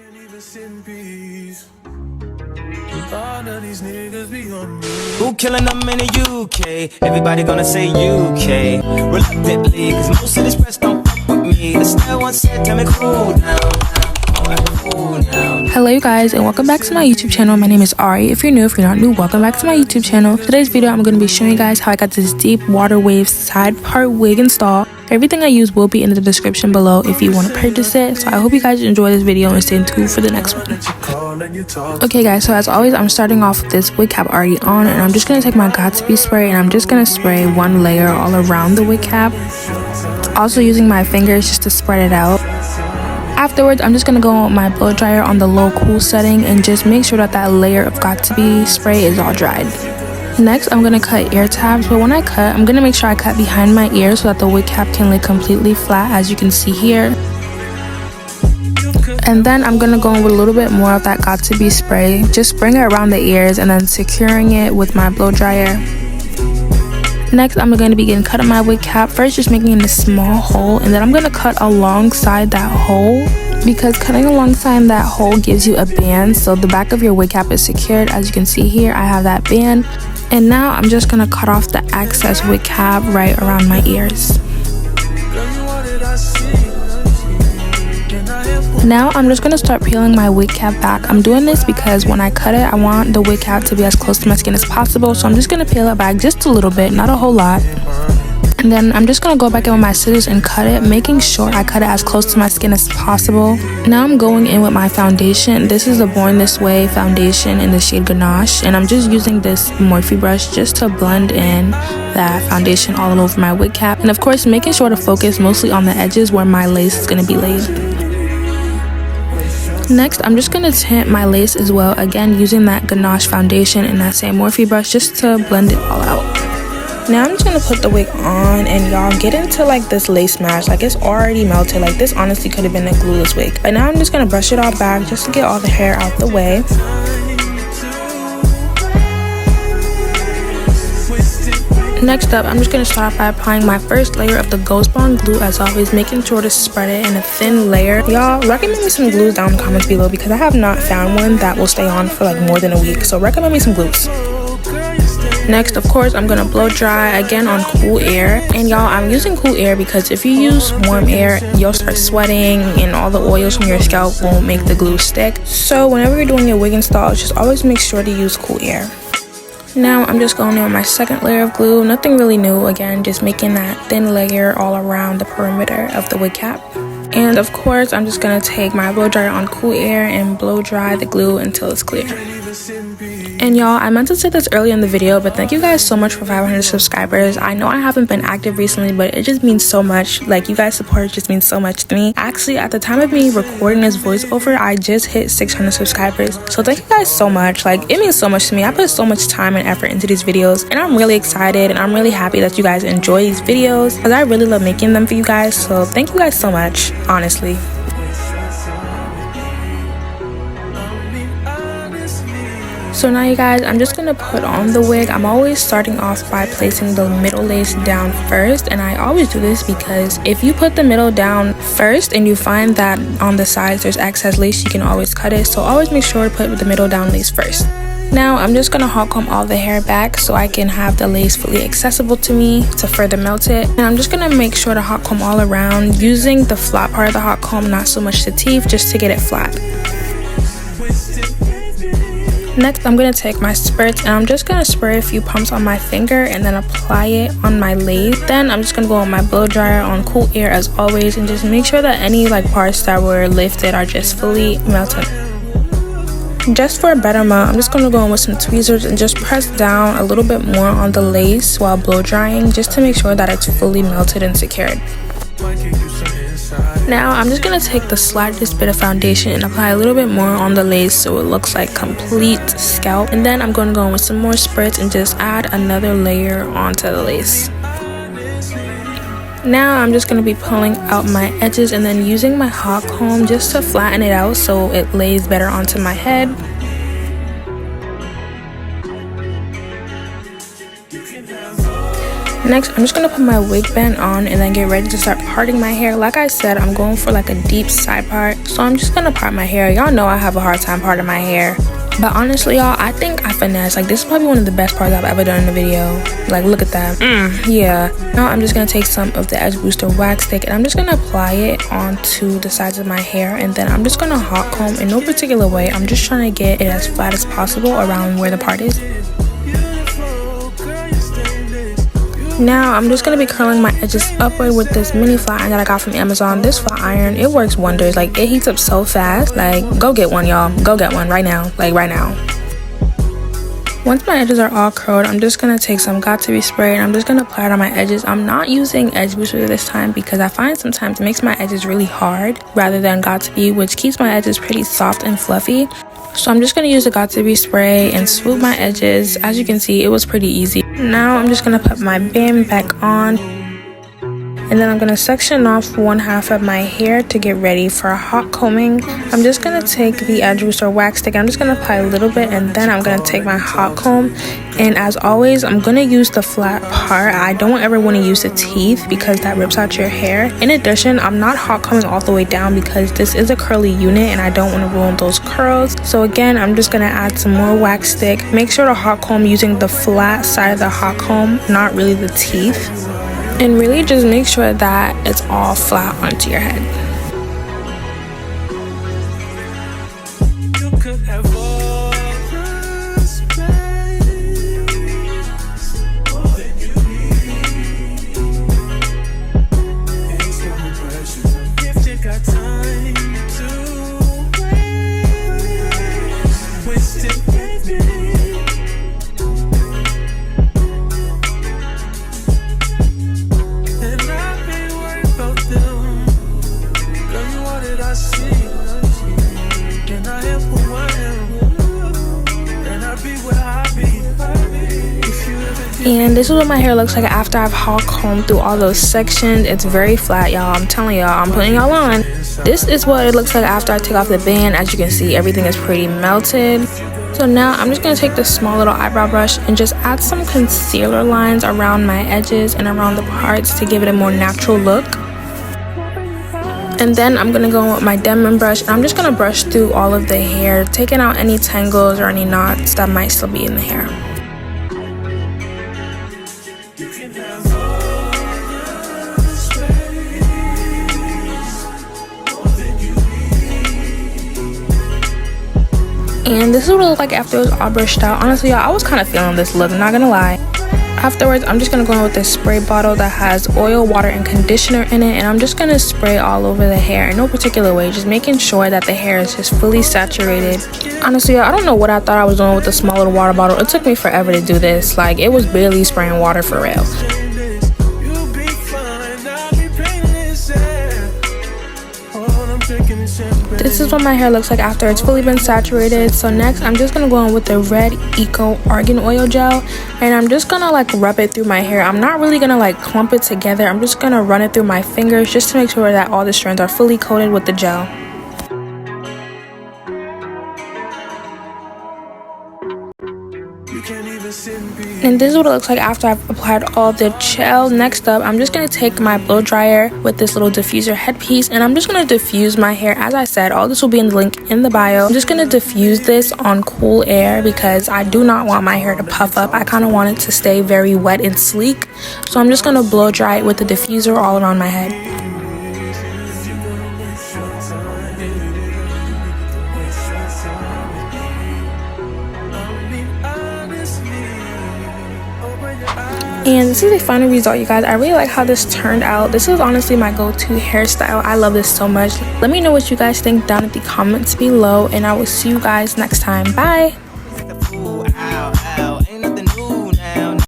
Who killing them in the UK? Everybody gonna say UK. Reluctantly, cause most of this press don't fuck with me. The style one said, tell me cool down. Hello you guys, and welcome back to my YouTube channel. My name is Ari. If you're new, if you're not new, welcome back to my YouTube channel. Today's video I'm going to be showing you guys how I got this deep water wave side part wig install. Everything I use will be in the description below if you want to purchase it. So I hope you guys enjoy this video and stay tuned for the next one. Okay guys, so as always I'm starting off with this wig cap already on, and I'm just going to take my Got2b spray and I'm just going to spray one layer all around the wig cap. Also using my fingers just to spread it out. Afterwards, I'm just going to go with my blow dryer on the low cool setting and just make sure that that layer of Got2b spray is all dried. Next, I'm going to cut ear tabs, but when I cut, I'm going to make sure I cut behind my ear so that the wig cap can lay completely flat, as you can see here. And then I'm going to go in with a little bit more of that Got2b spray, just bring it around the ears and then securing it with my blow dryer. Next, I'm going to begin cutting my wig cap, first just making a small hole, and then I'm going to cut alongside that hole, because cutting alongside that hole gives you a band, so the back of your wig cap is secured. As you can see here, I have that band. And now I'm just going to cut off the excess wig cap right around my ears. Now I'm just going to start peeling my wig cap back. I'm doing this because when I cut it, I want the wig cap to be as close to my skin as possible. So I'm just going to peel it back just a little bit, not a whole lot. And then I'm just going to go back in with my scissors and cut it, making sure I cut it as close to my skin as possible. Now I'm going in with my foundation. This is the Born This Way foundation in the shade Ganache. And I'm just using this Morphe brush just to blend in that foundation all over my wig cap. And of course, making sure to focus mostly on the edges where my lace is going to be laid. Next, I'm just going to tint my lace as well, again using that Ganache foundation and that same Morphe brush just to blend it all out. Now I'm just going to put the wig on, and y'all get into like this lace mask, like it's already melted. Like this honestly could have been a glueless wig. But now I'm just going to brush it all back just to get all the hair out the way. Next up, I'm just going to start by applying my first layer of the Ghost Bond glue, as always, making sure to spread it in a thin layer. Y'all, recommend me some glues down in the comments below, because I have not found one that will stay on for like more than a week. So recommend me some glues. Next, of course, I'm going to blow dry again on cool air. And y'all, I'm using cool air because if you use warm air, you'll start sweating and all the oils from your scalp won't make the glue stick. So whenever you're doing your wig install, just always make sure to use cool air. Now I'm just going in with my second layer of glue. Nothing really new, again, just making that thin layer all around the perimeter of the wig cap. And of course, I'm just going to take my blow dryer on cool air and blow dry the glue until it's clear. And y'all, I meant to say this earlier in the video, but thank you guys so much for 500 subscribers. I know I haven't been active recently, but it just means so much. Like, you guys' support just means so much to me. Actually, at the time of me recording this voiceover, I just hit 600 subscribers. So thank you guys so much. Like, it means so much to me. I put so much time and effort into these videos, and I'm really excited and I'm really happy that you guys enjoy these videos, because I really love making them for you guys. So thank you guys so much, honestly. So now you guys, I'm just going to put on the wig. I'm always starting off by placing the middle lace down first, and I always do this because if you put the middle down first and you find that on the sides there's excess lace, you can always cut it. So always make sure to put the middle down lace first. Now I'm just going to hot comb all the hair back so I can have the lace fully accessible to me to further melt it. And I'm just going to make sure to hot comb all around using the flat part of the hot comb, not so much the teeth, just to get it flat. Next, I'm going to take my spurts and I'm just going to spray a few pumps on my finger and then apply it on my lace. Then I'm just going to go on my blow dryer on cool air as always, and just make sure that any parts that were lifted are just fully melted. Just for a better melt, I'm just going to go in with some tweezers and just press down a little bit more on the lace while blow drying, just to make sure that it's fully melted and secured. Now I'm just going to take the slightest bit of foundation and apply a little bit more on the lace so it looks like complete scalp. And then I'm going to go in with some more spritz and just add another layer onto the lace. Now I'm just going to be pulling out my edges and then using my hot comb just to flatten it out so it lays better onto my head. Next, I'm just gonna put my wig band on and then get ready to start parting my hair. Like I said, I'm going for like a deep side part, so I'm just gonna part my hair. Y'all know I have a hard time parting my hair, but honestly, y'all, I think I finesse. Like, this is probably one of the best parts I've ever done in a video. Like, look at that. Yeah. Now I'm just gonna take some of the edge booster wax stick and I'm just gonna apply it onto the sides of my hair, and then I'm just gonna hot comb in no particular way. I'm just trying to get it as flat as possible around where the part is. Now I'm just gonna be curling my edges upward with this mini flat iron that I got from Amazon. This flat iron, it works wonders. Like, it heats up so fast. Like, go get one, y'all. Go get one right now. Like, right now. Once my edges are all curled, I'm just gonna take some Got2b spray and I'm just gonna apply it on my edges. I'm not using edge booster this time because I find sometimes it makes my edges really hard rather than Got2b, which keeps my edges pretty soft and fluffy. So I'm just going to use the Got2b spray and swoop my edges. As you can see, it was pretty easy. Now I'm just going to put my band back on. And then I'm going to section off one half of my hair to get ready for a hot combing. I'm just going to take the edge booster wax stick. I'm just going to apply a little bit and then I'm going to take my hot comb. And as always, I'm going to use the flat part. I don't ever want to use the teeth because that rips out your hair. In addition, I'm not hot combing all the way down because this is a curly unit and I don't want to ruin those curls. So again, I'm just going to add some more wax stick. Make sure to hot comb using the flat side of the hot comb, not really the teeth. And really just make sure that it's all flat onto your head. You could have all the space, more than you need. It's no pressure if you got time to waste it with me. And this is what my hair looks like after I've hot combed through all those sections. It's very flat, y'all. I'm telling y'all, I'm putting y'all on. This is what it looks like after I take off the band. As you can see, everything is pretty melted. So now I'm just going to take this small little eyebrow brush and just add some concealer lines around my edges and around the parts to give it a more natural look. And then I'm going to go in with my Denman brush and I'm just going to brush through all of the hair, taking out any tangles or any knots that might still be in the hair. And this is what it looked like after it was all brushed out. Honestly, y'all, I was kind of feeling this look, not gonna lie. Afterwards, I'm just gonna go in with this spray bottle that has oil, water, and conditioner in it, and I'm just gonna spray all over the hair in no particular way, just making sure that the hair is just fully saturated. Honestly, I don't know what I thought I was doing with the small little water bottle. It took me forever to do this. Like, it was barely spraying water for real. This is what my hair looks like after it's fully been saturated. So next, I'm just gonna go in with the red Eco Argan Oil Gel, and I'm just gonna like rub it through my hair. I'm not really gonna like clump it together. I'm just gonna run it through my fingers just to make sure that all the strands are fully coated with the gel. And this is what it looks like after I've applied all the gel. Next up, I'm just going to take my blow dryer with this little diffuser headpiece and I'm just going to diffuse my hair. As I said, all this will be in the link in the bio. I'm just going to diffuse this on cool air because I do not want my hair to puff up. I kind of want it to stay very wet and sleek. So I'm just going to blow dry it with the diffuser all around my head. And this is the final result, you guys. I really like how this turned out. This is honestly my go-to hairstyle. I love this so much. Let me know what you guys think down in the comments below, and I will see you guys next time. Bye.